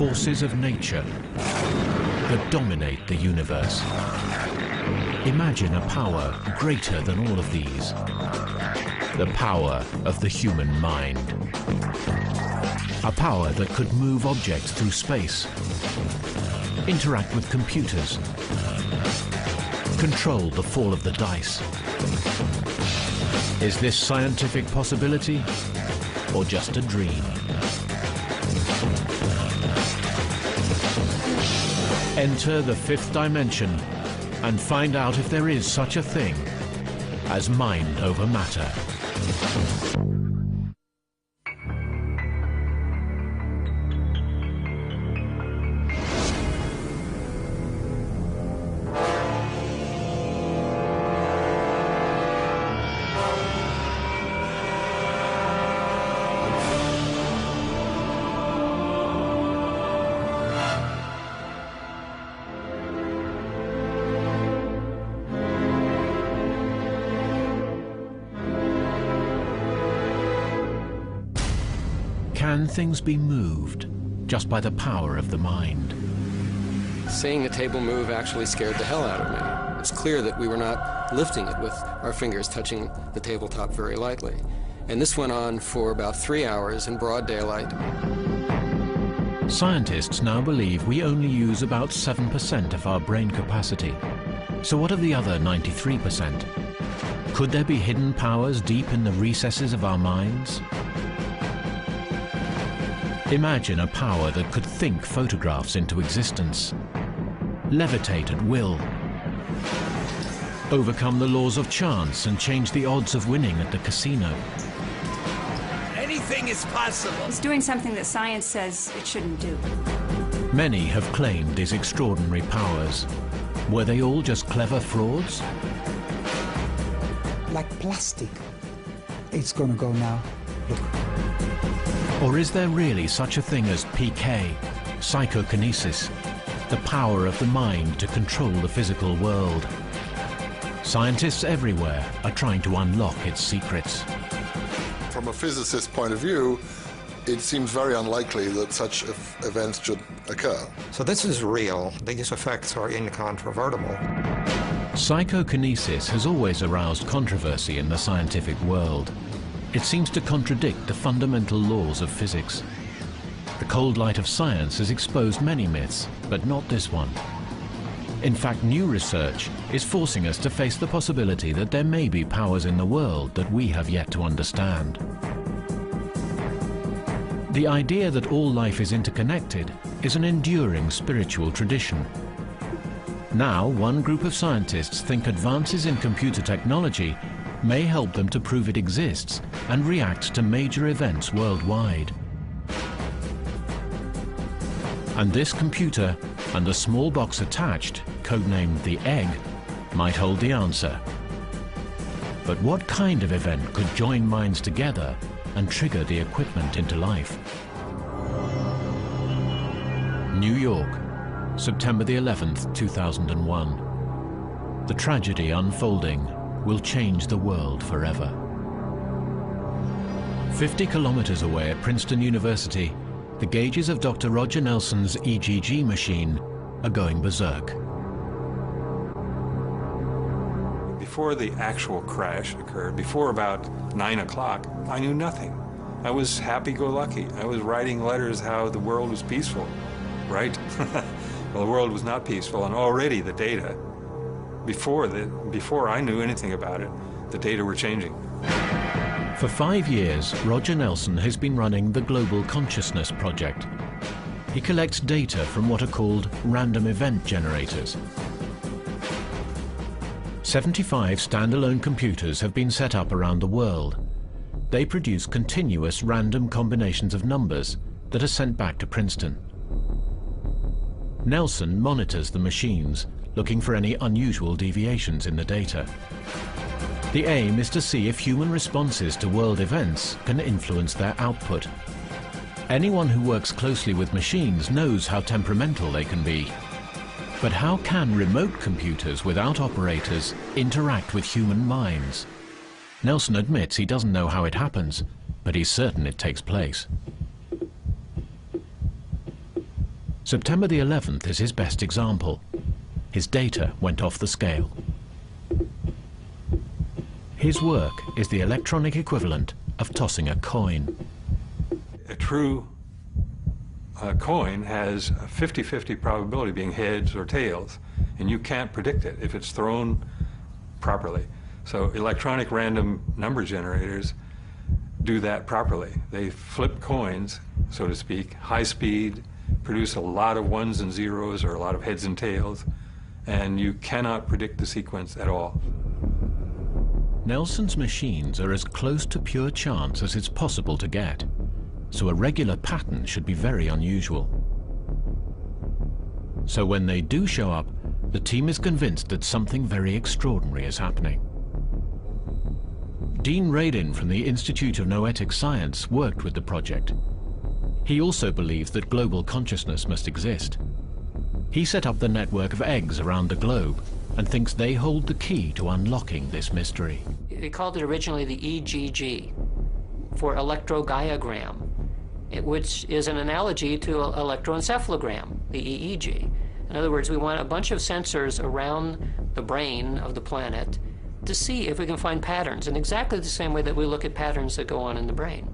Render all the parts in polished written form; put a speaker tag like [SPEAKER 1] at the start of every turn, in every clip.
[SPEAKER 1] forces of nature that dominate the universe. Imagine a power greater than all of these. The power of the human mind. A power that could move objects through space, interact with computers, control the fall of the dice. Is this scientific possibility or just a dream? Enter the fifth dimension and find out if there is such a thing as mind over matter. Can things be moved just by the power of the mind?
[SPEAKER 2] Seeing the table move actually scared the hell out of me. It's clear that we were not lifting it with our fingers touching the tabletop very lightly. And this went on for about 3 hours in broad daylight.
[SPEAKER 1] Scientists now believe we only use about 7% of our brain capacity. So what of the other 93%? Could there be hidden powers deep in the recesses of our minds? Imagine a power that could think photographs into existence, levitate at will, overcome the laws of chance and change the odds of winning at the casino.
[SPEAKER 3] Anything is possible.
[SPEAKER 4] It's doing something that science says it shouldn't do.
[SPEAKER 1] Many have claimed these extraordinary powers. Were they all just clever frauds?
[SPEAKER 5] Like plastic. It's gonna go now. Look.
[SPEAKER 1] Or is there really such a thing as PK, psychokinesis, the power of the mind to control the physical world? Scientists everywhere are trying to unlock its secrets.
[SPEAKER 6] From a physicist's point of view, it seems very unlikely that such events should occur.
[SPEAKER 7] So this is real. These effects are incontrovertible.
[SPEAKER 1] Psychokinesis has always aroused controversy in the scientific world. It seems to contradict the fundamental laws of physics. The cold light of science has exposed many myths, but not this one. In fact, new research is forcing us to face the possibility that there may be powers in the world that we have yet to understand. The idea that all life is interconnected is an enduring spiritual tradition. Now, one group of scientists think advances in computer technology may help them to prove it exists and react to major events worldwide. And this computer and the small box attached, codenamed the Egg, might hold the answer. But what kind of event could join minds together and trigger the equipment into life? New York, September the 11th, 2001. The tragedy unfolding will change the world forever. 50 kilometers away at Princeton University, the gauges of Dr. Roger Nelson's EGG machine are going berserk.
[SPEAKER 8] Before the actual crash occurred, before about 9 o'clock, I knew nothing. I was happy-go-lucky. I was writing letters how the world was peaceful, right? Well, the world was not peaceful, and already the data, before I knew anything about it, the data were changing.
[SPEAKER 1] For 5 years, Roger Nelson has been running the Global Consciousness Project. He collects data from what are called random event generators. 75 standalone computers have been set up around the world. They produce continuous random combinations of numbers that are sent back to Princeton. Nelson monitors the machines, looking for any unusual deviations in the data. The aim is to see if human responses to world events can influence their output. Anyone who works closely with machines knows how temperamental they can be. But how can remote computers without operators interact with human minds? Nelson admits he doesn't know how it happens, but he's certain it takes place. September the 11th is his best example. His data went off the scale. His work is the electronic equivalent of tossing a coin.
[SPEAKER 8] A true coin has a 50-50 probability of being heads or tails, and you can't predict it if it's thrown properly. So electronic random number generators do that properly. They flip coins, so to speak, high speed, produce a lot of ones and zeros or a lot of heads and tails, and you cannot predict the sequence at all.
[SPEAKER 1] Nelson's machines are as close to pure chance as it's possible to get, so a regular pattern should be very unusual. So when they do show up, the team is convinced that something very extraordinary is happening. Dean Radin from the Institute of Noetic Science worked with the project. He also believes that global consciousness must exist. He set up the network of eggs around the globe and thinks they hold the key to unlocking this mystery.
[SPEAKER 3] They called it originally the EGG, for electrogaiagram, which is an analogy to electroencephalogram, the EEG. In other words, we want a bunch of sensors around the brain of the planet to see if we can find patterns, in exactly the same way that we look at patterns that go on in the brain.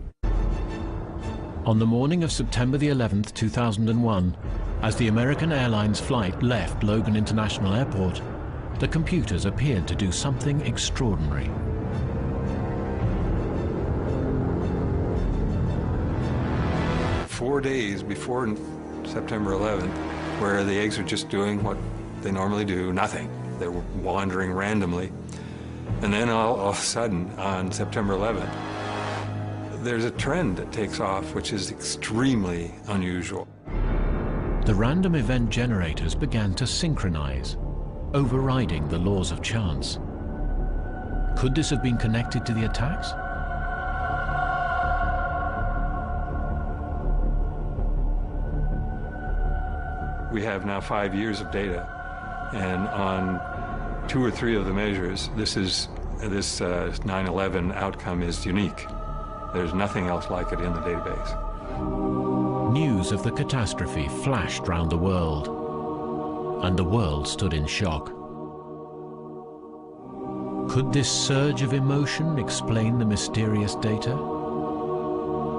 [SPEAKER 1] On the morning of September the 11th, 2001, as the American Airlines flight left Logan International Airport, the computers appeared to do something extraordinary.
[SPEAKER 8] "4 days before September 11th, where the eggs are just doing what they normally do, nothing. They were wandering randomly. And then all of a sudden, on September 11th, there's a trend that takes off, which is extremely unusual.
[SPEAKER 1] The random event generators began to synchronize, overriding the laws of chance. Could this have been connected to the attacks?
[SPEAKER 8] We have now 5 years of data, and on 2 or 3 of the measures, this 9/11 outcome is unique. There's nothing else like it in the database.
[SPEAKER 1] News of the catastrophe flashed round the world, and the world stood in shock. Could this surge of emotion explain the mysterious data?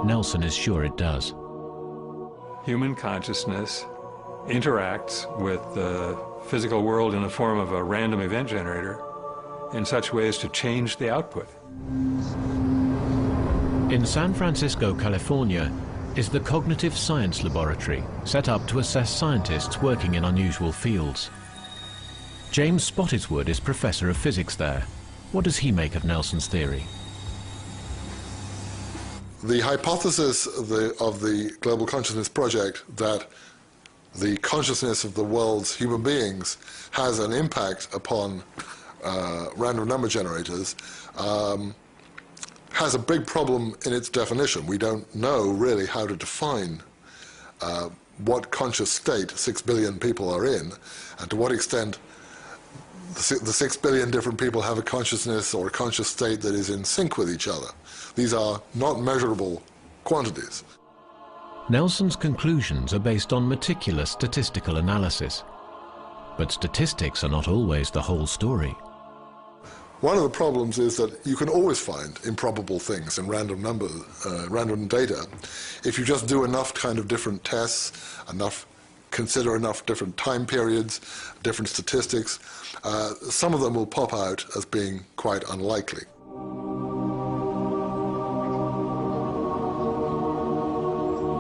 [SPEAKER 1] Nelson is sure it does.
[SPEAKER 8] Human consciousness interacts with the physical world in the form of a random event generator in such ways to change the output.
[SPEAKER 1] In San Francisco, California, is the Cognitive Science Laboratory, set up to assess scientists working in unusual fields. James Spottiswoode is professor of physics there. What does he make of Nelson's theory?
[SPEAKER 6] The hypothesis of the Global Consciousness Project that the consciousness of the world's human beings has an impact upon random number generators has a big problem in its definition. We don't know really how to define what conscious state 6 billion people are in, and to what extent the 6 billion different people have a consciousness or a conscious state that is in sync with each other. These are not measurable quantities.
[SPEAKER 1] Nelson's conclusions are based on meticulous statistical analysis. But statistics are not always the whole story.
[SPEAKER 6] One of the problems is that you can always find improbable things in random data if you just do enough kind of different tests, consider enough different time periods, different statistics. Some of them will pop out as being quite unlikely.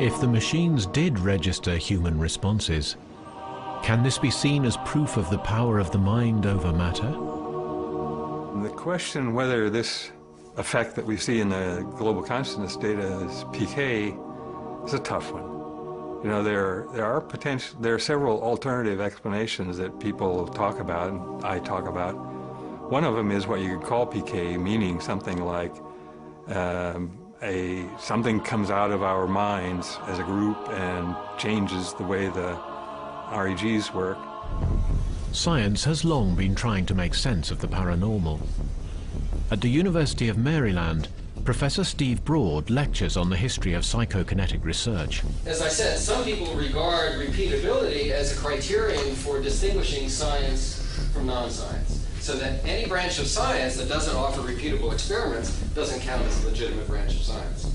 [SPEAKER 1] If the machines did register human responses, can this be seen as proof of the power of the mind over matter?
[SPEAKER 8] The question whether this effect that we see in the global consciousness data is PK is a tough one. You know, there are several alternative explanations that people talk about, and I talk about. One of them is what you could call PK, meaning something like something comes out of our minds as a group and changes the way the REGs work.
[SPEAKER 1] Science has long been trying to make sense of the paranormal. At the University of Maryland, Professor Steve Broad lectures on the history of psychokinetic research.
[SPEAKER 2] As I said, some people regard repeatability as a criterion for distinguishing science from non-science, so that any branch of science that doesn't offer repeatable experiments doesn't count as a legitimate branch of science.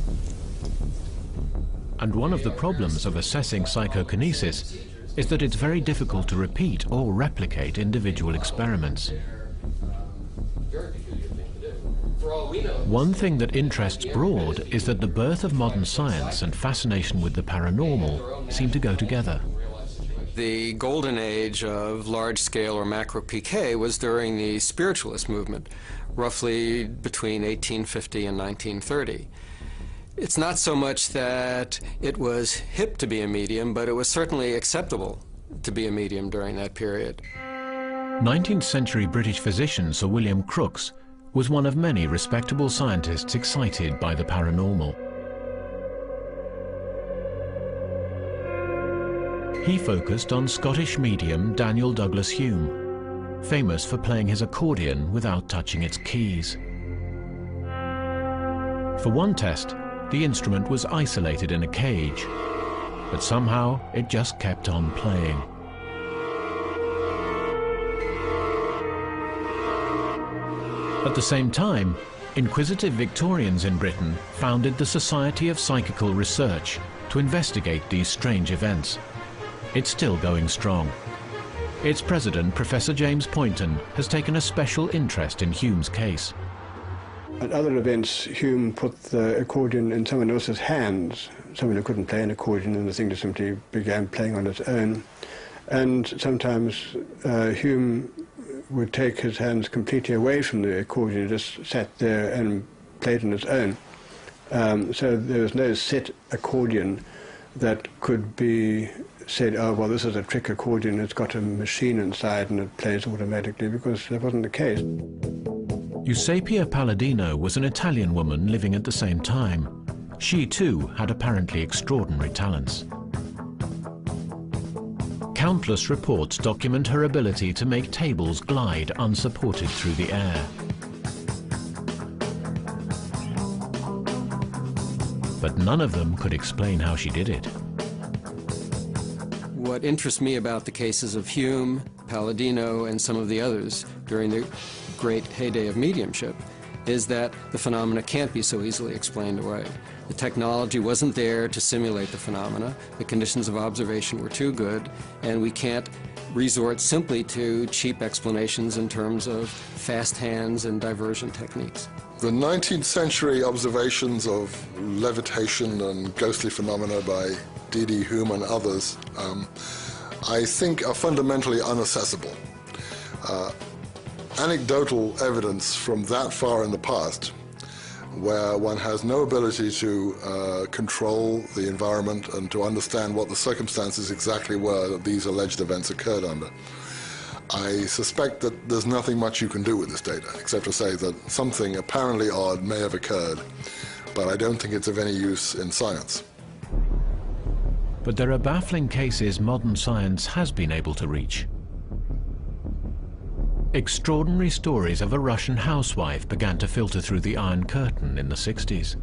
[SPEAKER 1] And one of the problems of assessing psychokinesis is that it's very difficult to repeat or replicate individual experiments. One thing that interests Broad is that the birth of modern science and fascination with the paranormal seem to go together.
[SPEAKER 2] The golden age of large-scale or macro PK was during the spiritualist movement, roughly between 1850 and 1930. It's not so much that it was hip to be a medium, but it was certainly acceptable to be a medium during that period.
[SPEAKER 1] 19th century British physician Sir William Crookes was one of many respectable scientists excited by the paranormal. He focused on Scottish medium Daniel Douglas Hume, famous for playing his accordion without touching its keys. For one test, the instrument was isolated in a cage, but somehow it just kept on playing. At the same time, inquisitive Victorians in Britain founded the Society of Psychical Research to investigate these strange events. It's still going strong. Its president, Professor James Poynton, has taken a special interest in Hume's case.
[SPEAKER 9] At other events, Hume put the accordion in someone else's hands, someone who couldn't play an accordion, and the thing just simply began playing on its own. And sometimes Hume would take his hands completely away from the accordion, just sat there and played on its own. So there was no set accordion that could be said, oh, well, this is a trick accordion, it's got a machine inside and it plays automatically, because that wasn't the case.
[SPEAKER 1] Eusapia Palladino was an Italian woman living at the same time. She too had apparently extraordinary talents. Countless reports document her ability to make tables glide unsupported through the air. But none of them could explain how she did it.
[SPEAKER 2] What interests me about the cases of Hume, Palladino, and some of the others during the great heyday of mediumship is that the phenomena can't be so easily explained away. The technology wasn't there to simulate the phenomena, the conditions of observation were too good, and we can't resort simply to cheap explanations in terms of fast hands and diversion techniques.
[SPEAKER 6] The 19th century observations of levitation and ghostly phenomena by D.D. Hume and others, I think are fundamentally unaccessible. Anecdotal evidence from that far in the past, where one has no ability to control the environment and to understand what the circumstances exactly were that these alleged events occurred under. I suspect that there's nothing much you can do with this data, except to say that something apparently odd may have occurred, but I don't think it's of any use in science.
[SPEAKER 1] But there are baffling cases modern science has been able to reach. Extraordinary stories of a Russian housewife began to filter through the Iron Curtain in the 60s.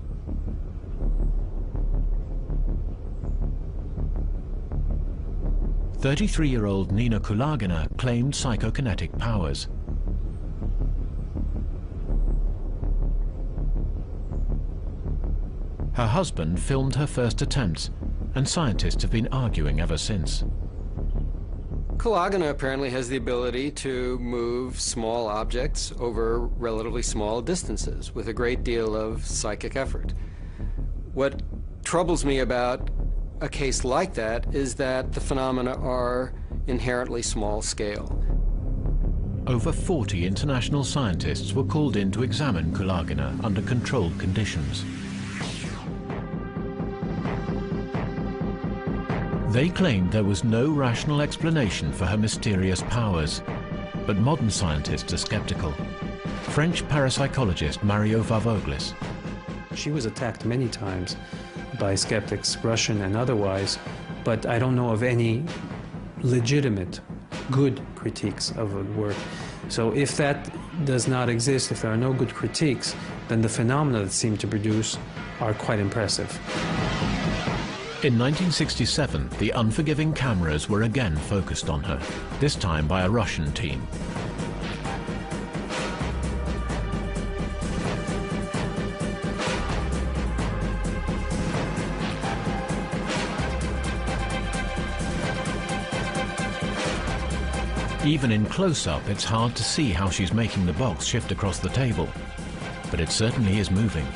[SPEAKER 1] "33-year-old Nina Kulagina claimed psychokinetic powers. Her husband filmed her first attempts, and scientists have been arguing ever since.
[SPEAKER 2] Kulagina apparently has the ability to move small objects over relatively small distances with a great deal of psychic effort. What troubles me about a case like that is that the phenomena are inherently small scale.
[SPEAKER 1] Over 40 international scientists were called in to examine Kulagina under controlled conditions. They claimed there was no rational explanation for her mysterious powers, but modern scientists are skeptical. French parapsychologist Mario Varvoglis.
[SPEAKER 10] She was attacked many times by skeptics, Russian and otherwise, but I don't know of any legitimate, good critiques of her work. So if that does not exist, if there are no good critiques, then the phenomena that seem to produce are quite impressive.
[SPEAKER 1] In 1967, the unforgiving cameras were again focused on her, this time by a Russian team. Even in close-up, it's hard to see how she's making the box shift across the table, but it certainly is moving.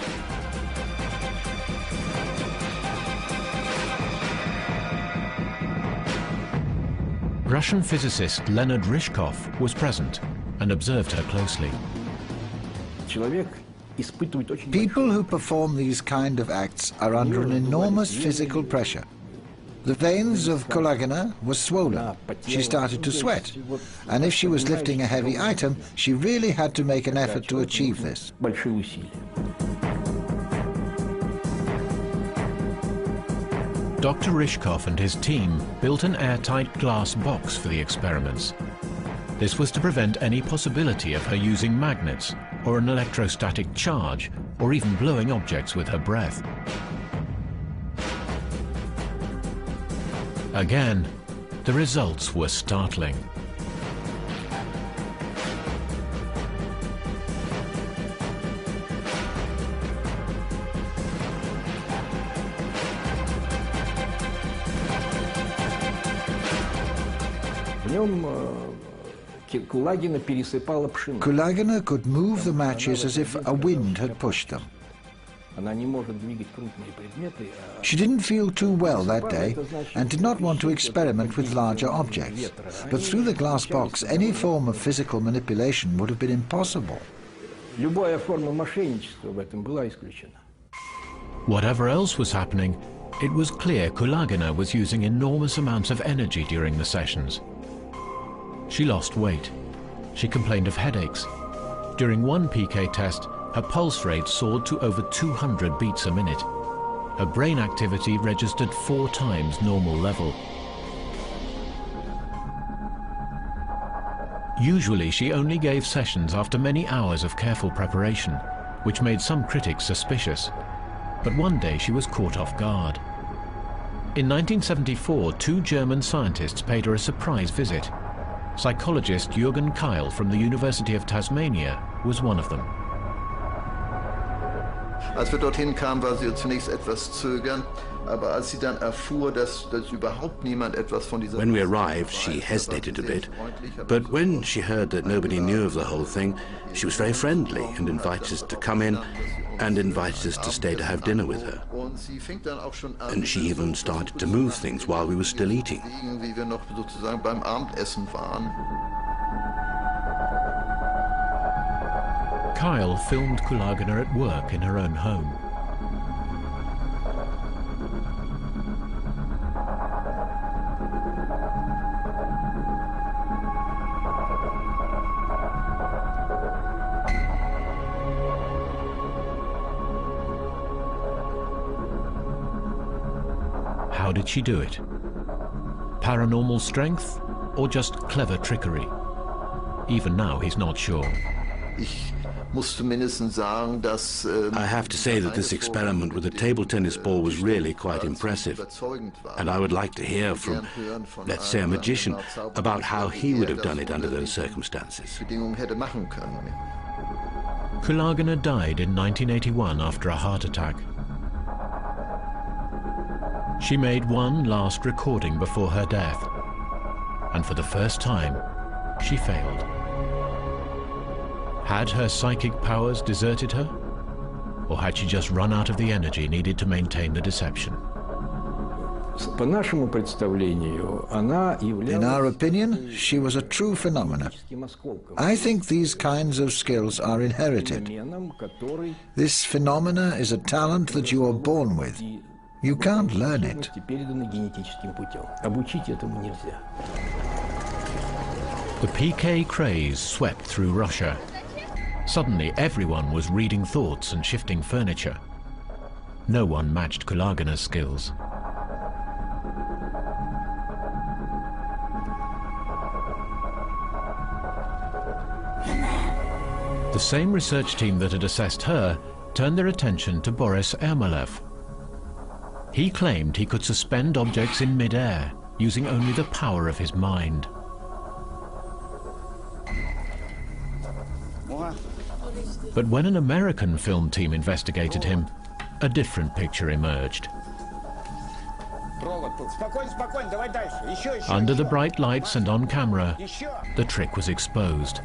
[SPEAKER 1] Russian physicist Leonid Ryzhkov was present and observed her closely.
[SPEAKER 11] People who perform these kind of acts are under an enormous physical pressure. The veins of Kulagina were swollen. She started to sweat, and if she was lifting a heavy item, she really had to make an effort to achieve this.
[SPEAKER 1] Dr. Ryzhkov and his team built an airtight glass box for the experiments. This was to prevent any possibility of her using magnets or an electrostatic charge, or even blowing objects with her breath. Again, the results were startling.
[SPEAKER 11] Kulagina could move the matches as if a wind had pushed them. She didn't feel too well that day and did not want to experiment with larger objects. But through the glass box, any form of physical manipulation would have been impossible.
[SPEAKER 1] Whatever else was happening, it was clear Kulagina was using enormous amounts of energy during the sessions. She lost weight. She complained of headaches. During one PK test, her pulse rate soared to over 200 beats a minute. Her brain activity registered 4 times normal level. Usually she only gave sessions after many hours of careful preparation, which made some critics suspicious. But one day she was caught off guard. In 1974, 2 German scientists paid her a surprise visit. Psychologist Jürgen Keil from the University of Tasmania was one of them.
[SPEAKER 12] Als wir dorthin kamen, war sie zunächst etwas zögernd, aber als sie dann erfuhr, dass überhaupt niemand etwas von dieser...
[SPEAKER 13] When we arrived, she hesitated a bit, but when she heard that nobody knew of the whole thing, she was very friendly and invited us to come in and invited us to stay to have dinner with her. And she even started to move things while we were still eating.
[SPEAKER 12] Wie wir noch sozusagen beim Abendessen waren.
[SPEAKER 1] Kyle filmed Kulagina at work in her own home. How did she do it? Paranormal strength or just clever trickery? Even now he's not sure.
[SPEAKER 13] I have to say that this experiment with a table tennis ball was really quite impressive. And I would like to hear from, let's say, a magician about how he would have done it under those circumstances.
[SPEAKER 1] Kulagina died in 1981 after a heart attack. She made one last recording before her death, and for the first time, she failed. Had her psychic powers deserted her? Or had she just run out of the energy needed to maintain the deception?
[SPEAKER 11] In our opinion, she was a true phenomenon. I think these kinds of skills are inherited. This phenomena is a talent that you are born with. You can't learn it.
[SPEAKER 1] The PK craze swept through Russia. Suddenly, everyone was reading thoughts and shifting furniture. No one matched Kulagina's skills. The same research team that had assessed her turned their attention to Boris Ermolov. He claimed he could suspend objects in mid-air using only the power of his mind. But when an American film team investigated him, a different picture emerged. Under the bright lights and on camera, the trick was exposed.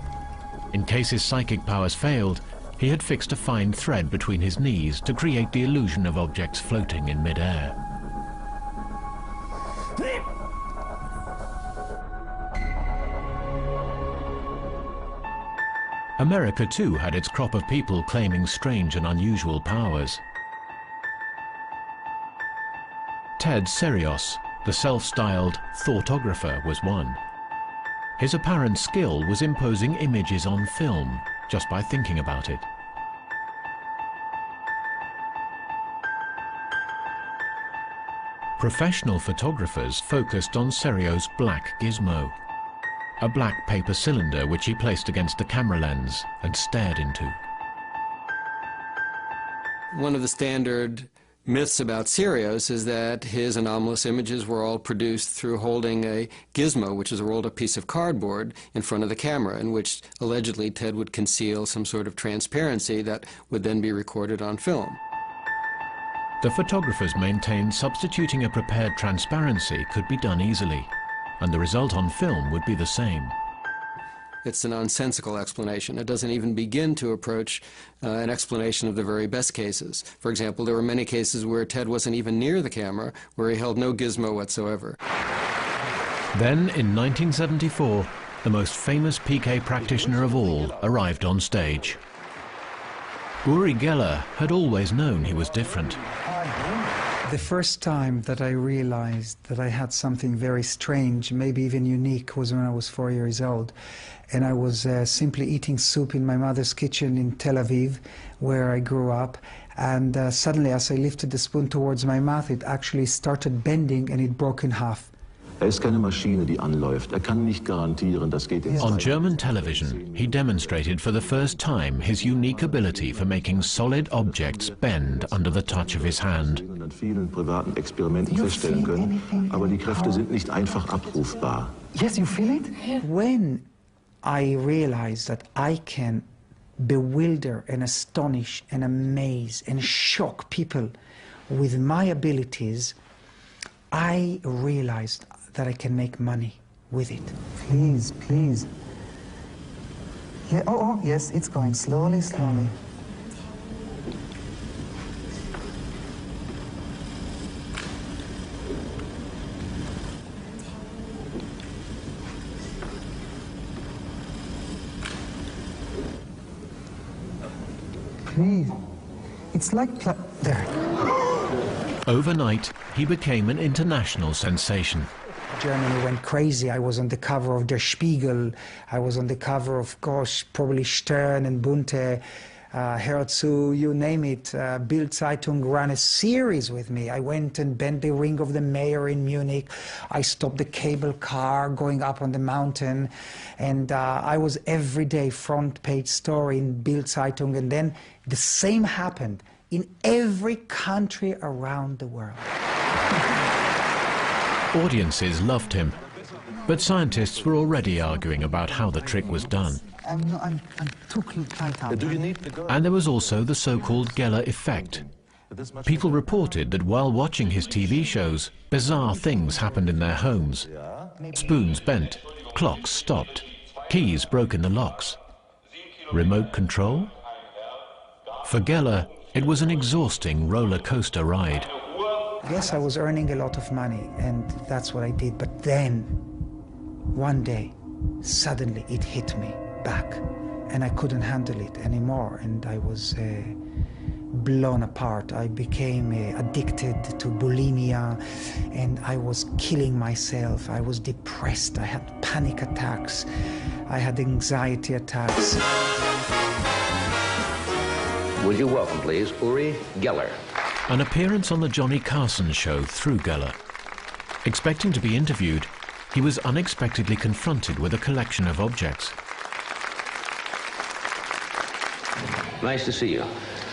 [SPEAKER 1] In case his psychic powers failed, he had fixed a fine thread between his knees to create the illusion of objects floating in mid-air. America too had its crop of people claiming strange and unusual powers. Ted Serios, the self-styled thoughtographer, was one. His apparent skill was imposing images on film just by thinking about it. Professional photographers focused on Serios' black gizmo, a black paper cylinder which he placed against the camera lens and stared into.
[SPEAKER 2] One of the standard myths about Serios is that his anomalous images were all produced through holding a gizmo, which is a rolled up piece of cardboard, in front of the camera, in which allegedly Ted would conceal some sort of transparency that would then be recorded on film.
[SPEAKER 1] The photographers maintained substituting a prepared transparency could be done easily, and the result on film would be the same.
[SPEAKER 2] It's a nonsensical explanation. It doesn't even begin to approach an explanation of the very best cases. For example, there were many cases where Ted wasn't even near the camera, where he held no gizmo whatsoever.
[SPEAKER 1] Then, in 1974, the most famous PK practitioner of all arrived on stage. Uri Geller had always known he was different.
[SPEAKER 5] The first time that I realized that I had something very strange, maybe even unique, was when I was 4 years old. And I was simply eating soup in my mother's kitchen in Tel Aviv, where I grew up. And suddenly, as I lifted the spoon towards my mouth, it actually started bending and it broke in half.
[SPEAKER 14] ist keine Maschine, die anläuft. Kann nicht garantieren, das geht
[SPEAKER 1] On German television, he demonstrated for the first time his unique ability for making solid objects bend under the touch of his hand.
[SPEAKER 14] An vielen privaten Experimenten feststellen können, aber die Kräfte sind nicht einfach abrufbar.
[SPEAKER 5] Yes, you feel it? When I realized that I can bewilder and astonish and amaze and shock people with my abilities, I realized that I can make money with it. Please, please. Yeah, oh, yes, it's going slowly, slowly. Please. It's like there.
[SPEAKER 1] Overnight, he became an international sensation.
[SPEAKER 5] Germany went crazy. I was on the cover of Der Spiegel. I was on the cover of, gosh, probably Stern and Bunte, Herzu, you name it. Bild Zeitung ran a series with me. I went and bent the ring of the mayor in Munich. I stopped the cable car going up on the mountain. And I was every day front page story in Bild Zeitung. And then the same happened in every country around the world.
[SPEAKER 1] Audiences loved him, but scientists were already arguing about how the trick was done.
[SPEAKER 5] I'm too tight up.
[SPEAKER 1] And there was also the so-called Geller effect. People reported that while watching his TV shows, bizarre things happened in their homes. Spoons bent, clocks stopped, keys broke in the locks. Remote control? For Geller, it was an exhausting roller coaster ride.
[SPEAKER 5] Yes, I was earning a lot of money, and that's what I did. But then, one day, suddenly it hit me back, and I couldn't handle it anymore, and I was blown apart. I became addicted to bulimia, and I was killing myself. I was depressed. I had panic attacks. I had anxiety attacks.
[SPEAKER 15] Would you welcome, please, Uri Geller.
[SPEAKER 1] An appearance on the Johnny Carson show through Geller. Expecting to be interviewed, he was unexpectedly confronted with a collection of objects.
[SPEAKER 15] Nice to see you.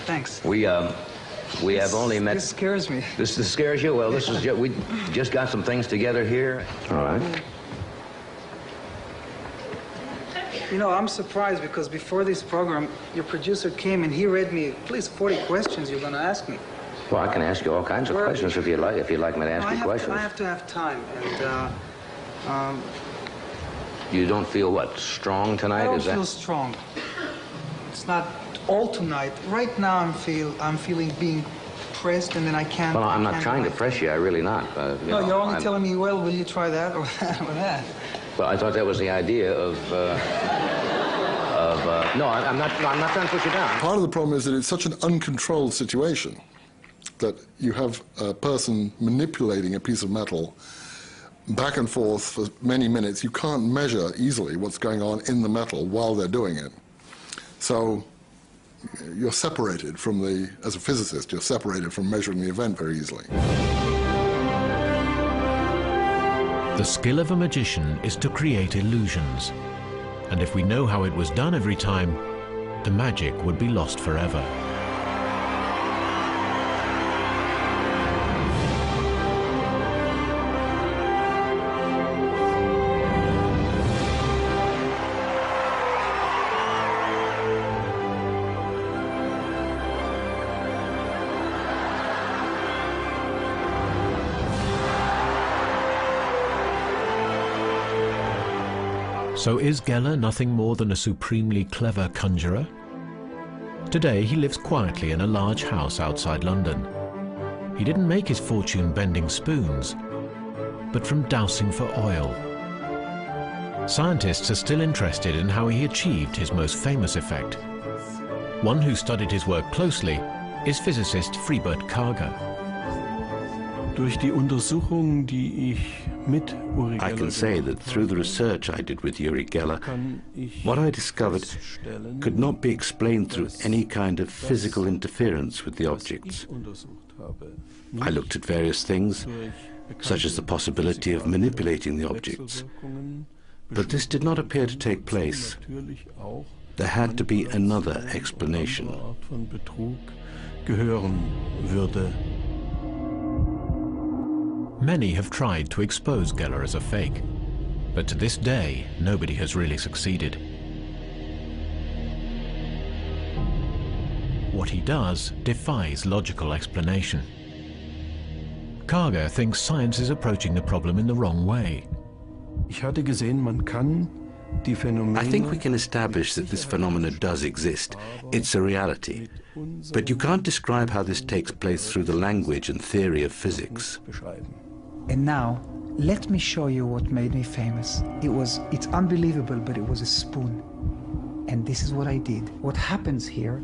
[SPEAKER 5] Thanks.
[SPEAKER 15] We have only met...
[SPEAKER 5] This scares me.
[SPEAKER 15] This scares you? Well, this is we just got some things together here. All right.
[SPEAKER 5] You know, I'm surprised because before this program, your producer came and he read me at least 40 questions you're going to ask me.
[SPEAKER 15] Well, I can ask you all kinds of questions if you'd like me to ask you questions.
[SPEAKER 5] I have to have time, and
[SPEAKER 15] you don't feel what, strong tonight?
[SPEAKER 5] I don't feel strong. It's not all tonight. Right now, I'm feeling being pressed, and then I can't.
[SPEAKER 15] Well, I'm not trying to press you. I really not.
[SPEAKER 5] No, you're only telling me, well, will you try that or that or that?
[SPEAKER 15] Well, I thought that was the idea of. No, I'm not trying to put you down.
[SPEAKER 6] Part of the problem is that it's such an uncontrolled situation that you have a person manipulating a piece of metal back and forth for many minutes. You can't measure easily what's going on in the metal while they're doing it. So you're separated from as a physicist, you're separated from measuring the event very easily.
[SPEAKER 1] The skill of a magician is to create illusions. And if we know how it was done every time, the magic would be lost forever. So is Geller nothing more than a supremely clever conjurer? Today he lives quietly in a large house outside London. He didn't make his fortune bending spoons, but from dowsing for oil. Scientists are still interested in how he achieved his most famous effect. One who studied his work closely is physicist Freibert Karger.
[SPEAKER 13] I can say that through the research I did with Uri Geller, what I discovered could not be explained through any kind of physical interference with the objects. I looked at various things, such as the possibility of manipulating the objects, but this did not appear to take place. There had to be another explanation.
[SPEAKER 1] Many have tried to expose Geller as a fake, but to this day, nobody has really succeeded. What he does defies logical explanation. Karger thinks science is approaching the problem in the wrong way.
[SPEAKER 13] I think we can establish that this phenomenon does exist. It's a reality. But you can't describe how this takes place through the language and theory of physics.
[SPEAKER 5] And now, let me show you what made me famous. It's unbelievable, but it was a spoon. And this is what I did. What happens here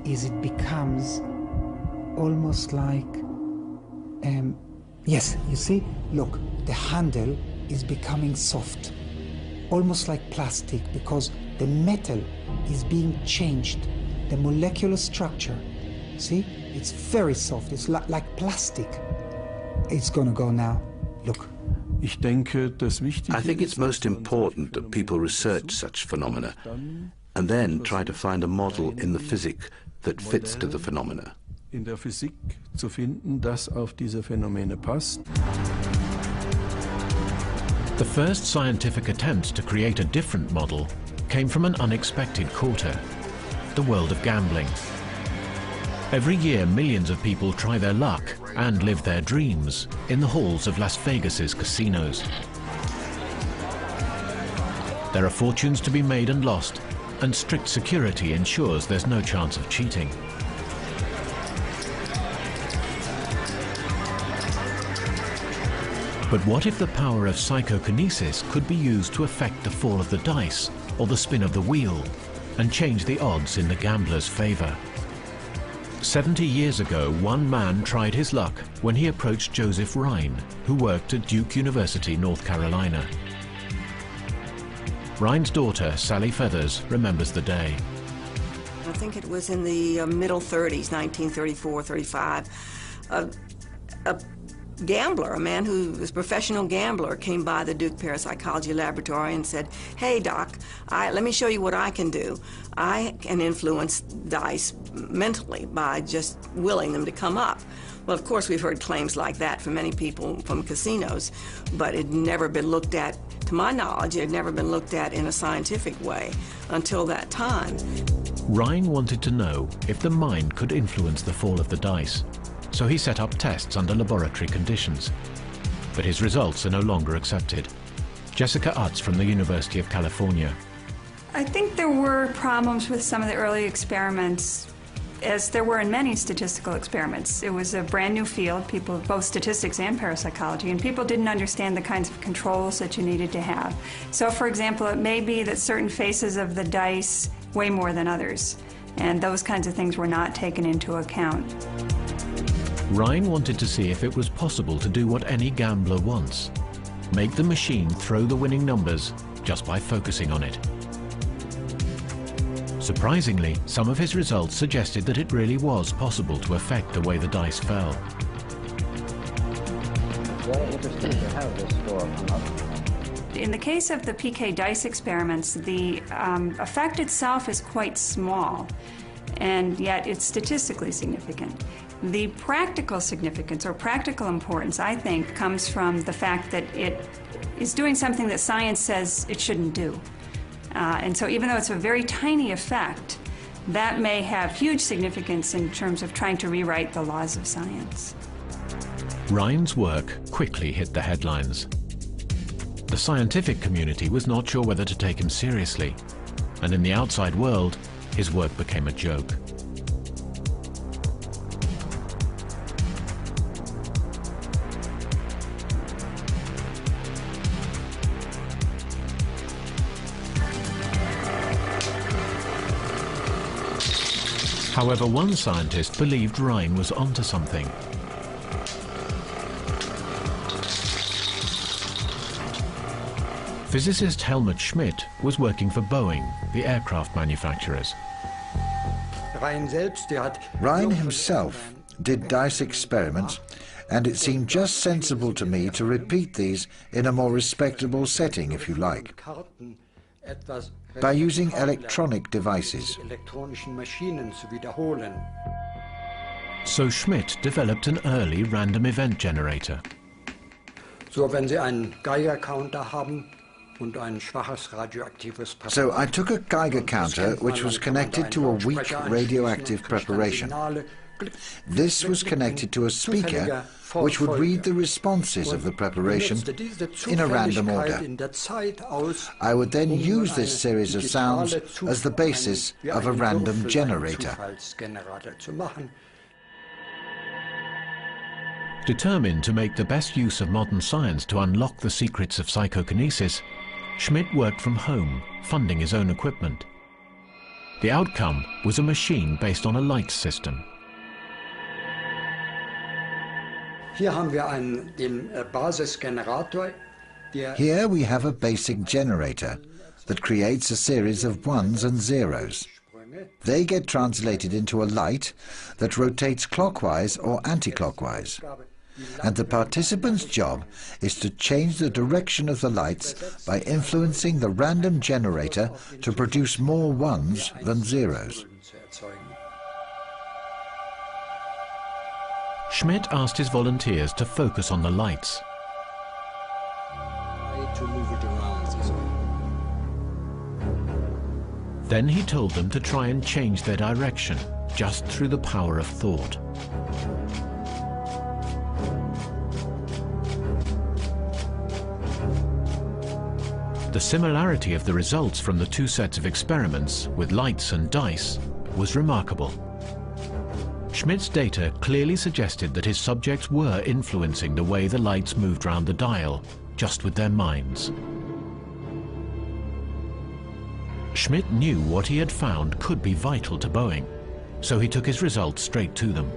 [SPEAKER 5] is it becomes almost like, yes, you see, look, the handle is becoming soft, almost like plastic, because the metal is being changed, the molecular structure. See, it's very soft, it's like plastic. It's gonna go now. Look.
[SPEAKER 13] I think it's most important that people research such phenomena and then try to find a model in the physics that fits to the phenomena.
[SPEAKER 1] The first scientific attempt to create a different model came from an unexpected quarter, the world of gambling. Every year, millions of people try their luck and live their dreams in the halls of Las Vegas's casinos. There are fortunes to be made and lost, and strict security ensures there's no chance of cheating. But what if the power of psychokinesis could be used to affect the fall of the dice or the spin of the wheel and change the odds in the gambler's favor? 70 years ago, one man tried his luck when he approached Joseph Rhine, who worked at Duke University, North Carolina. Rhine's daughter, Sally Feathers, remembers the day.
[SPEAKER 16] I think it was in the middle 30s, 1934, 35. A gambler, a man who was a professional gambler, came by the Duke Parapsychology Laboratory and said, "Hey, Doc, let me show you what I can do. I can influence dice mentally by just willing them to come up." Well, of course, we've heard claims like that from many people from casinos, but it had never been looked at, to my knowledge, it had never been looked at in a scientific way until that time.
[SPEAKER 1] Rhine wanted to know if the mind could influence the fall of the dice, so he set up tests under laboratory conditions. But his results are no longer accepted. Jessica Utz from the University of California.
[SPEAKER 4] I think there were problems with some of the early experiments, as there were in many statistical experiments. It was a brand new field, people, both statistics and parapsychology, and people didn't understand the kinds of controls that you needed to have. So, for example, it may be that certain faces of the dice weigh more than others, and those kinds of things were not taken into account.
[SPEAKER 1] Rhine wanted to see if it was possible to do what any gambler wants: make the machine throw the winning numbers just by focusing on it. Surprisingly, some of his results suggested that it really was possible to affect the way the dice fell.
[SPEAKER 17] Very interesting to have this store come up.
[SPEAKER 4] In the case of the PK dice experiments, the effect itself is quite small, and yet it's statistically significant. The practical significance or practical importance, I think, comes from the fact that it is doing something that science says it shouldn't do. And so even though it's a very tiny effect, that may have huge significance in terms of trying to rewrite the laws of science.
[SPEAKER 1] Rhine's work quickly hit the headlines. The scientific community was not sure whether to take him seriously, and in the outside world, his work became a joke. However, one scientist believed Rhine was onto something. Physicist Helmut Schmidt was working for Boeing, the aircraft manufacturers.
[SPEAKER 11] Rhine himself did dice experiments, and it seemed just sensible to me to repeat these in a more respectable setting, if you like, by using electronic devices.
[SPEAKER 1] So Schmidt developed an early random event generator.
[SPEAKER 11] So I took a Geiger counter which was connected to a weak radioactive preparation. This was connected to a speaker which would read the responses of the preparation in a random order. I would then use this series of sounds as the basis of a random generator.
[SPEAKER 1] Determined to make the best use of modern science to unlock the secrets of psychokinesis, Schmidt worked from home, funding his own equipment. The outcome was a machine based on a light system.
[SPEAKER 11] Here we have a basic generator that creates a series of ones and zeros. They get translated into a light that rotates clockwise or anti-clockwise. And the participant's job is to change the direction of the lights by influencing the random generator to produce more ones than zeros.
[SPEAKER 1] Schmidt asked his volunteers to focus on the lights. Then he told them to try and change their direction just through the power of thought. The similarity of the results from the two sets of experiments with lights and dice was remarkable. Schmidt's data clearly suggested that his subjects were influencing the way the lights moved round the dial, just with their minds. Schmidt knew what he had found could be vital to Boeing, so he took his results straight to them.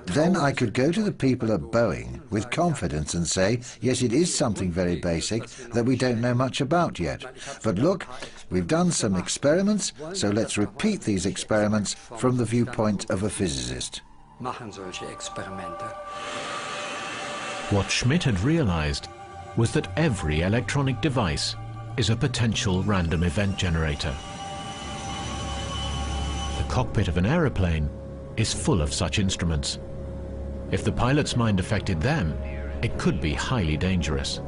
[SPEAKER 11] Then I could go to the people at Boeing with confidence and say, yes, it is something very basic that we don't know much about yet. But look, we've done some experiments, so let's repeat these experiments from the viewpoint of a physicist.
[SPEAKER 18] machen solche Experimente.
[SPEAKER 1] What Schmidt had realized was that every electronic device is a potential random event generator. The cockpit of an aeroplane is full of such instruments. If the pilot's mind affected them, it could be highly dangerous.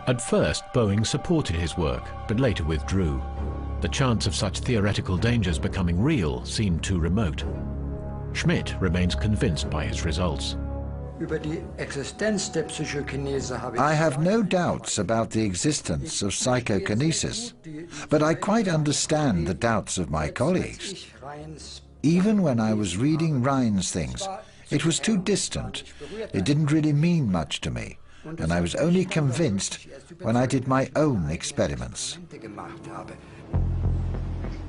[SPEAKER 1] At first, Boeing supported his work, but later withdrew. The chance of such theoretical dangers becoming real seemed too remote. Schmidt remains convinced by his results.
[SPEAKER 11] I have no doubts about the existence of psychokinesis, but I quite understand the doubts of my colleagues. Even when I was reading Rhine's things, it was too distant. It didn't really mean much to me, and I was only convinced when I did my own experiments.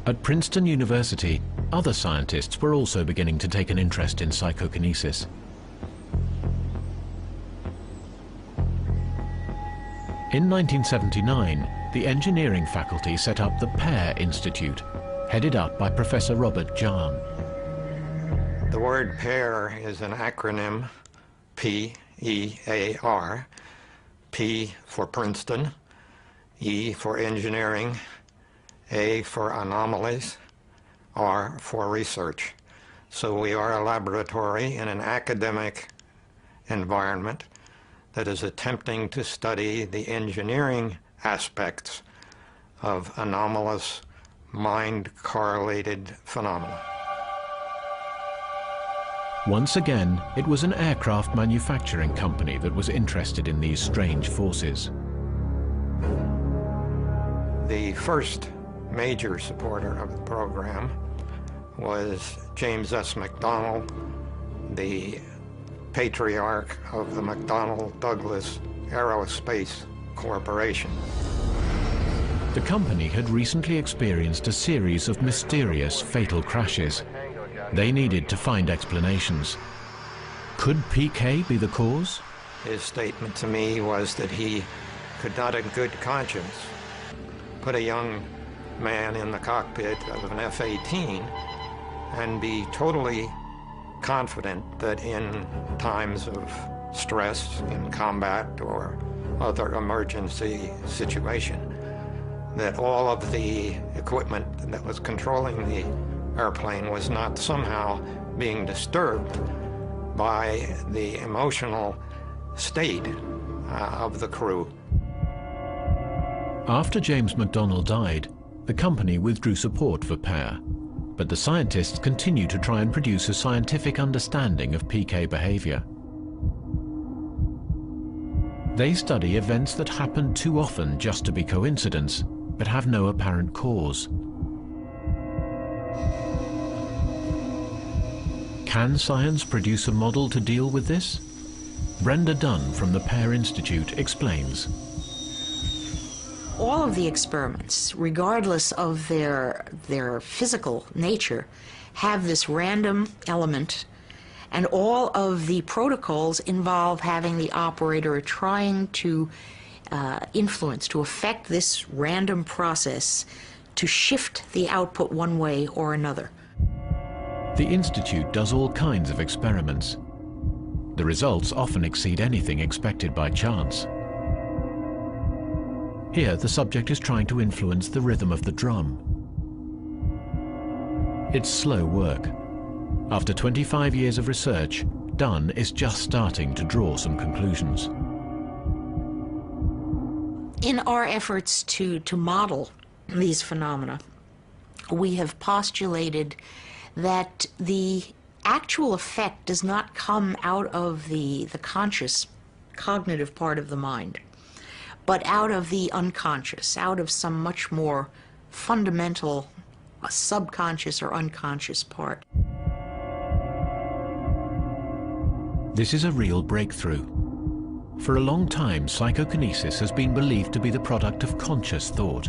[SPEAKER 1] At Princeton University, other scientists were also beginning to take an interest in psychokinesis. In 1979, the engineering faculty set up the Pear Institute, headed up by Professor Robert Jahn.
[SPEAKER 7] The word PEAR is an acronym, P-E-A-R, P for Princeton, E for engineering, A for anomalies, R for research. So we are a laboratory in an academic environment that is attempting to study the engineering aspects of anomalous mind-correlated phenomena.
[SPEAKER 1] Once again, it was an aircraft manufacturing company that was interested in these strange forces.
[SPEAKER 7] The first major supporter of the program was James S. McDonnell, the patriarch of the McDonnell Douglas Aerospace Corporation.
[SPEAKER 1] The company had recently experienced a series of mysterious fatal crashes. They needed to find explanations. Could PK be the cause?
[SPEAKER 7] His statement to me was that he could not in good conscience put a young man in the cockpit of an F-18 and be totally confident that in times of stress in combat or other emergency situation, that all of the equipment that was controlling the airplane was not somehow being disturbed by the emotional state of the crew.
[SPEAKER 1] After James McDonnell died, the company withdrew support for Pear, but the scientists continue to try and produce a scientific understanding of PK behavior. They study events that happen too often just to be coincidence, but have no apparent cause. Can science produce a model to deal with this? Brenda Dunn from the Pear Institute explains.
[SPEAKER 19] All of the experiments, regardless of their physical nature, have this random element, and all of the protocols involve having the operator trying to influence, to affect this random process, to shift the output one way or another.
[SPEAKER 1] The Institute does all kinds of experiments. The results often exceed anything expected by chance. Here, the subject is trying to influence the rhythm of the drum. It's slow work. After 25 years of research, Dunn is just starting to draw some conclusions.
[SPEAKER 19] In our efforts to model these phenomena, we have postulated that the actual effect does not come out of the conscious, cognitive part of the mind, but out of the unconscious, out of some much more fundamental subconscious or unconscious part.
[SPEAKER 1] This is a real breakthrough. For a long time, psychokinesis has been believed to be the product of conscious thought.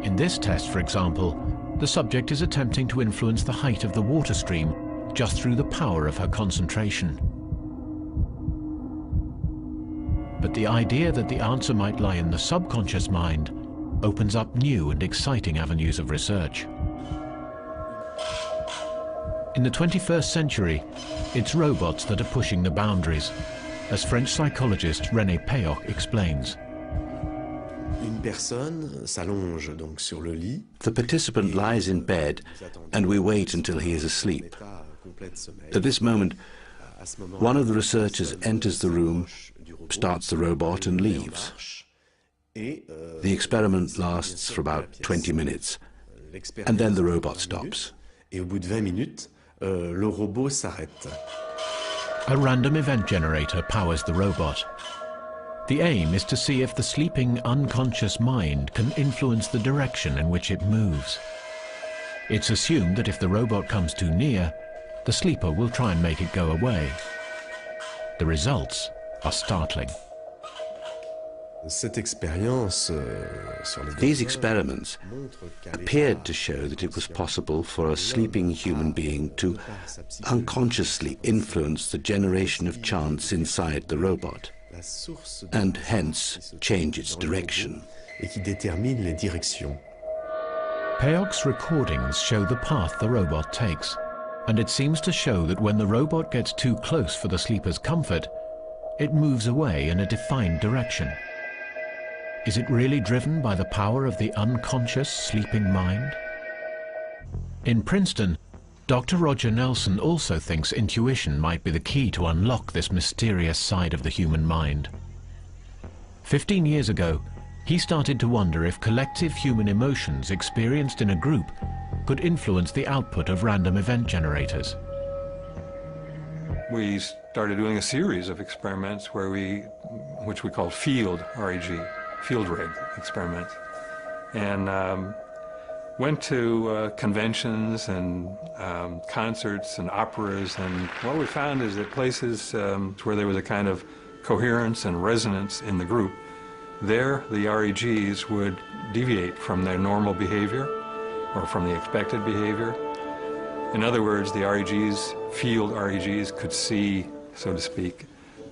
[SPEAKER 1] In this test, for example, the subject is attempting to influence the height of the water stream just through the power of her concentration. But the idea that the answer might lie in the subconscious mind opens up new and exciting avenues of research. In the 21st century, it's robots that are pushing the boundaries, as French psychologist René Payoc explains.
[SPEAKER 13] The participant lies in bed and we wait until he is asleep. At this moment, one of the researchers enters the room, starts the robot and leaves. The experiment lasts for about 20 minutes, and then the robot stops.
[SPEAKER 1] A random event generator powers the robot. The aim is to see if the sleeping, unconscious mind can influence the direction in which it moves. It's assumed that if the robot comes too near, the sleeper will try and make it go away. The results are startling.
[SPEAKER 13] These experiments appeared to show that it was possible for a sleeping human being to unconsciously influence the generation of chance inside the robot, and hence change its direction.
[SPEAKER 1] Payoc's recordings show the path the robot takes, and it seems to show that when the robot gets too close for the sleeper's comfort, it moves away in a defined direction. Is it really driven by the power of the unconscious sleeping mind? In Princeton, Dr. Roger Nelson also thinks intuition might be the key to unlock this mysterious side of the human mind. 15 years ago, he started to wonder if collective human emotions experienced in a group could influence the output of random event generators.
[SPEAKER 8] We started doing a series of experiments which we called field REG, field reg experiments, and went to conventions and concerts and operas, and what we found is that places where there was a kind of coherence and resonance in the group, there the REGs would deviate from their normal behavior or from the expected behavior. In other words, the REGs, field REGs, could see, so to speak,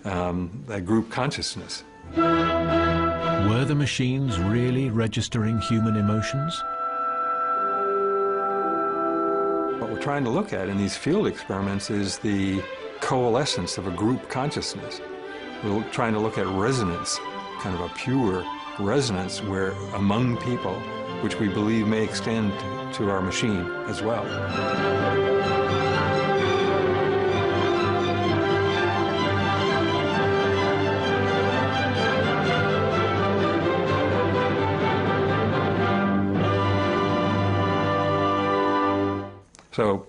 [SPEAKER 8] that group consciousness.
[SPEAKER 1] Were the machines really registering human emotions?
[SPEAKER 8] What we're trying to look at in these field experiments is the coalescence of a group consciousness. We're trying to look at resonance, kind of a pure resonance where among people, which we believe may extend to our machine as well. So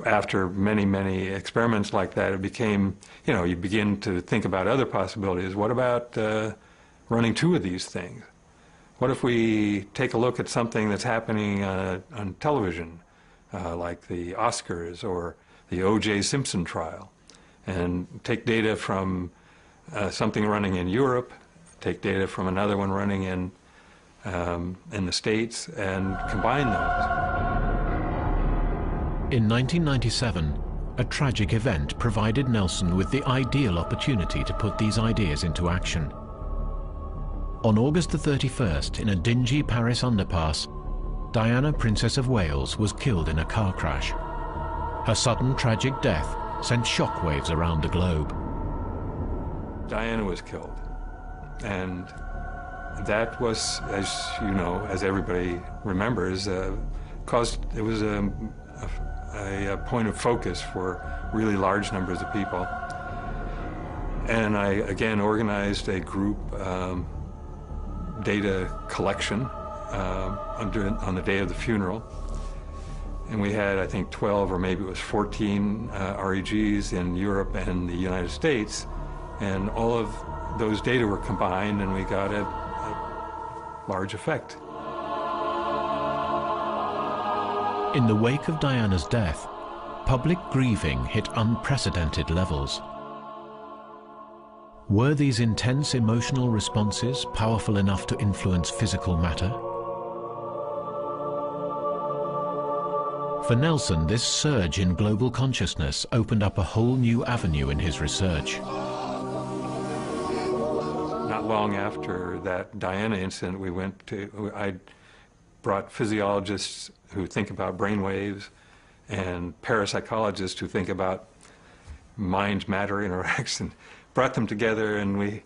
[SPEAKER 8] after many, many experiments like that, it became, you begin to think about other possibilities. What about running two of these things? What if we take a look at something that's happening on television, like the Oscars or the O.J. Simpson trial, and take data from something running in Europe, take data from another one running in the States, and combine those?
[SPEAKER 1] In 1997, a tragic event provided Nelson with the ideal opportunity to put these ideas into action. On August the 31st, in a dingy Paris underpass, Diana, Princess of Wales, was killed in a car crash. Her sudden tragic death sent shockwaves around the globe.
[SPEAKER 8] Diana was killed, and that was, as you know, as everybody remembers, it was a point of focus for really large numbers of people. And I, again, organized a group data collection on the day of the funeral. And we had, I think, 12 or maybe it was 14 REGs in Europe and the United States. And all of those data were combined, and we got a large effect.
[SPEAKER 1] In the wake of Diana's death, public grieving hit unprecedented levels. Were these intense emotional responses powerful enough to influence physical matter? For Nelson, this surge in global consciousness opened up a whole new avenue in his research.
[SPEAKER 8] Not long after that Diana incident, I brought physiologists who think about brain waves and parapsychologists who think about mind-matter interaction, brought them together, and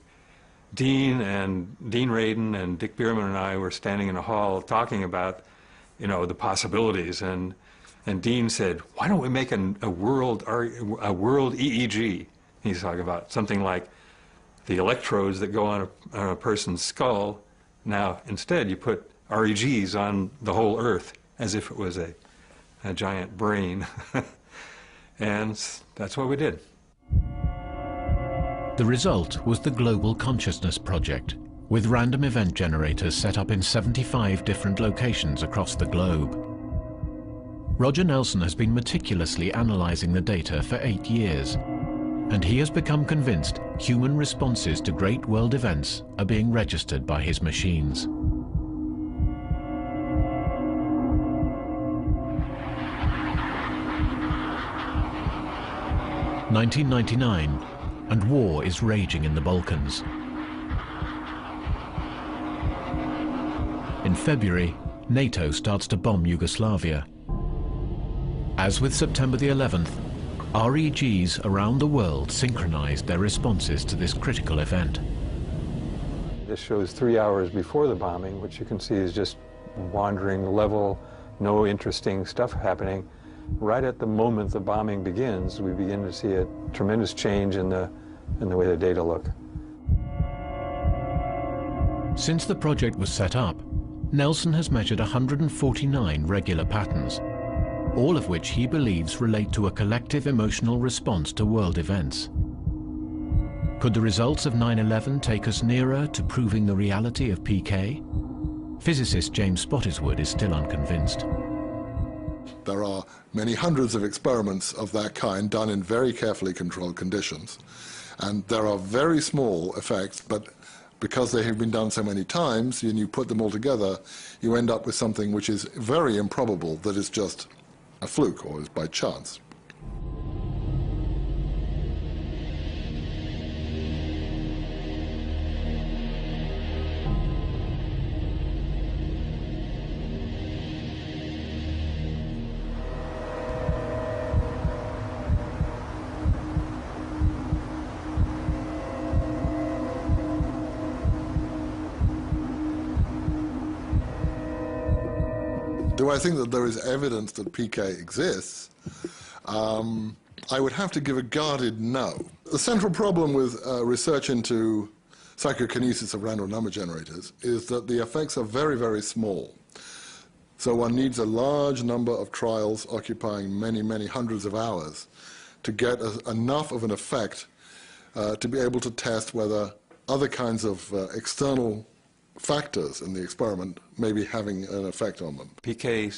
[SPEAKER 8] Dean Radin and Dick Bierman and I were standing in a hall talking about, the possibilities, and Dean said, "Why don't we make a world EEG?" He's talking about something like the electrodes that go on a person's skull. Now, instead, you put REGs on the whole Earth as if it was a giant brain. And that's what we did.
[SPEAKER 1] The result was the Global Consciousness Project, with random event generators set up in 75 different locations across the globe. Roger Nelson has been meticulously analyzing the data for 8 years, and he has become convinced human responses to great world events are being registered by his machines. (1999), and war is raging in the Balkans. In February, NATO starts to bomb Yugoslavia. As with September the 11th, REGs around the world synchronized their responses to this critical event.
[SPEAKER 8] This shows 3 hours before the bombing, which you can see is just wandering level, no interesting stuff happening. Right at the moment the bombing begins, we begin to see a tremendous change in the way the data look.
[SPEAKER 1] Since the project was set up, Nelson has measured 149 regular patterns, all of which he believes relate to a collective emotional response to world events. Could the results of 9/11 take us nearer to proving the reality of PK? Physicist James Spottiswoode is still unconvinced.
[SPEAKER 6] There are many hundreds of experiments of that kind done in very carefully controlled conditions. And there are very small effects, but because they have been done so many times, and you put them all together, you end up with something which is very improbable, that is just a fluke or is by chance. Do I think that there is evidence that PK exists? I would have to give a guarded no. The central problem with research into psychokinesis of random number generators is that the effects are very, very small. So one needs a large number of trials occupying many, many hundreds of hours to get enough of an effect to be able to test whether other kinds of external factors in the experiment may be having an effect on them.
[SPEAKER 8] PK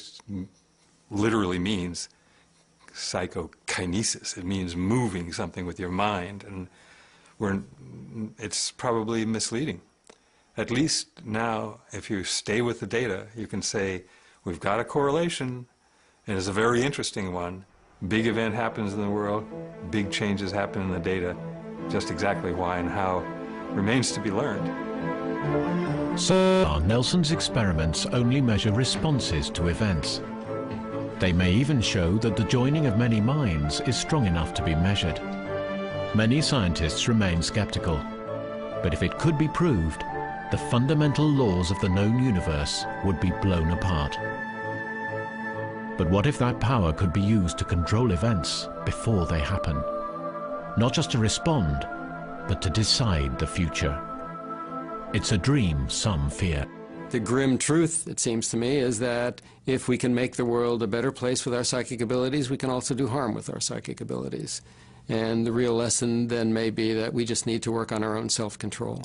[SPEAKER 8] literally means psychokinesis. It means moving something with your mind, and it's probably misleading. At least now, if you stay with the data, you can say, we've got a correlation, and it's a very interesting one. Big event happens in the world, big changes happen in the data. Just exactly why and how remains to be learned.
[SPEAKER 1] So Nelson's experiments only measure responses to events. They may even show that the joining of many minds is strong enough to be measured. Many scientists remain skeptical, but if it could be proved, the fundamental laws of the known universe would be blown apart. But what if that power could be used to control events before they happen? Not just to respond, but to decide the future. It's a dream some fear.
[SPEAKER 2] The grim truth, it seems to me, is that if we can make the world a better place with our psychic abilities, we can also do harm with our psychic abilities. And the real lesson then may be that we just need to work on our own self-control.